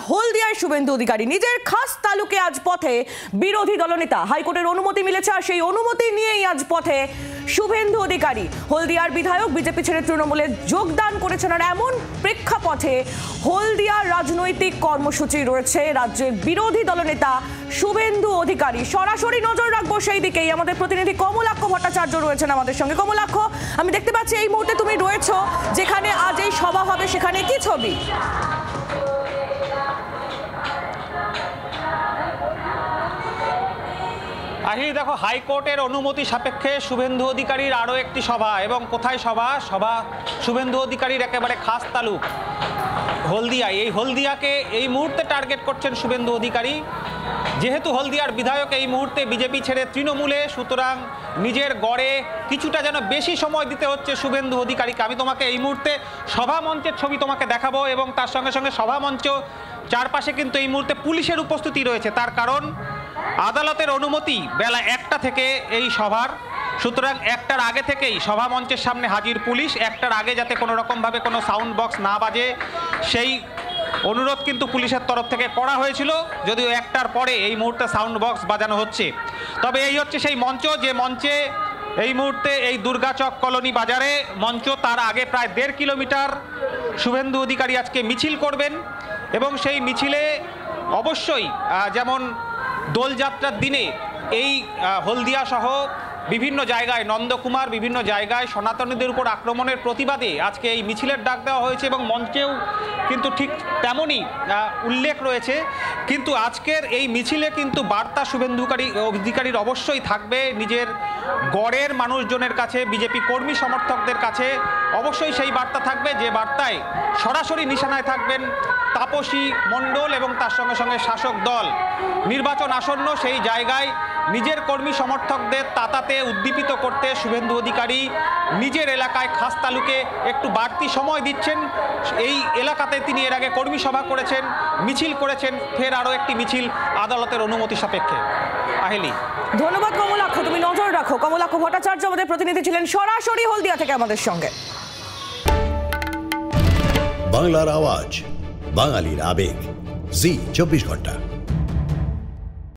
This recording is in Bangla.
হলদিয়ায় শুভেন্দু অধিকারী নিজের খাস তালুকে আজ পথে বিরোধী দলনেতা। হাইকোর্টের অনুমতি মিলেছে আর সেই অনুমতি নিয়েই আজ পথে শুভেন্দু অধিকারী। হলদিয়ার বিধায়ক বিজেপি ছেড়ে তৃণমূলে যোগদান করেছেন আর এমন প্রেক্ষাপটে হলদিয়ার রাজনৈতিক কর্মসূচি রয়েছে রাজ্যের বিরোধী দলনেতা শুভেন্দু অধিকারী। সরাসরি নজর রাখবো সেই দিকেই। আমাদের প্রতিনিধি কমলাক্ষ ভট্টাচার্য রয়েছেন আমাদের সঙ্গে। কমলাক্ষ, আমি দেখতে পাচ্ছি এই মুহূর্তে তুমি রয়েছো যেখানে আজ এই সভা হবে, সেখানে কি ছবি? দেখো, হাইকোর্টের অনুমতি সাপেক্ষে শুভেন্দু অধিকারীর আরও একটি সভা, এবং কোথায় সভা? শুভেন্দু অধিকারীর একেবারে খাস তালুক হলদিয়ায়। এই হলদিয়াকে এই মুহূর্তে টার্গেট করছেন শুভেন্দু অধিকারী। যেহেতু হলদিয়ার বিধায়ক এই মুহূর্তে বিজেপি ছেড়ে তৃণমূলে, সুতরাং নিজের গড়ে কিছুটা যেন বেশি সময় দিতে হচ্ছে শুভেন্দু অধিকারীকে। আমি তোমাকে এই মুহূর্তে সভা মঞ্চের ছবি তোমাকে দেখাবো, এবং তার সঙ্গে সঙ্গে সভা মঞ্চ চারপাশে কিন্তু এই মুহূর্তে পুলিশের উপস্থিতি রয়েছে। তার কারণ আদালতের অনুমতি বেলা 1টা থেকে এই সভার, সুতরাং 1টার আগে থেকেই সভা মঞ্চের সামনে হাজির পুলিশ। 1টার আগে যাতে কোনো রকমভাবে কোনো সাউন্ড বক্স না বাজে সেই অনুরোধ কিন্তু পুলিশের তরফ থেকে করা হয়েছিল, যদিও 1টার পরে এই মুহূর্তে সাউন্ড বক্স বাজানো হচ্ছে। তবে এই হচ্ছে সেই মঞ্চ, যে মঞ্চে এই মুহূর্তে এই দুর্গাচক কলোনি বাজারে মঞ্চ। তার আগে প্রায় 1.5 কিলোমিটার শুভেন্দু অধিকারী আজকে মিছিল করবেন, এবং সেই মিছিলে অবশ্যই যেমন দোলযাত্রার দিনে এই হলদিয়া সহ বিভিন্ন জায়গায়, নন্দকুমার বিভিন্ন জায়গায় সনাতনীদের উপর আক্রমণের প্রতিবাদে আজকে এই মিছিলের ডাক দেওয়া হয়েছে, এবং মঞ্চেও কিন্তু ঠিক তেমনই উল্লেখ রয়েছে। কিন্তু আজকের এই মিছিলে কিন্তু বার্তা শুভেন্দু অধিকারীর অবশ্যই থাকবে নিজের গড়ের মানুষজনের কাছে, বিজেপি কর্মী সমর্থকদের কাছে অবশ্যই সেই বার্তা থাকবে, যে বার্তায় সরাসরি নিশানায় থাকবেন তাপসী মণ্ডল এবং তার সঙ্গে সঙ্গে শাসক দল। নির্বাচন আসন্ন, সেই জায়গায় নিজের কর্মী সমর্থকদের তাতাতে উদ্দীপিত করতে শুভেন্দু অধিকারী নিজের এলাকায় খাস তালুকে একটু বাড়তি সময় দিচ্ছেন। এই এলাকাতে তিনি এর আগে কর্মী সভা করেছেন, মিছিল করেছেন, ফের আরও একটি মিছিল আদালতের অনুমতি সাপেক্ষে। আহেলি, ধন্যবাদ কমলাক্ষ, তুমি নজর রাখো। কমলাক্ষ ভট্টাচার্য আমাদের প্রতিনিধি ছিলেন সরাসরি হলদিয়া থেকে আমাদের সঙ্গে। বাংলার আওয়াজ, বাঙালির আবেগ, জি 24 ঘন্টা।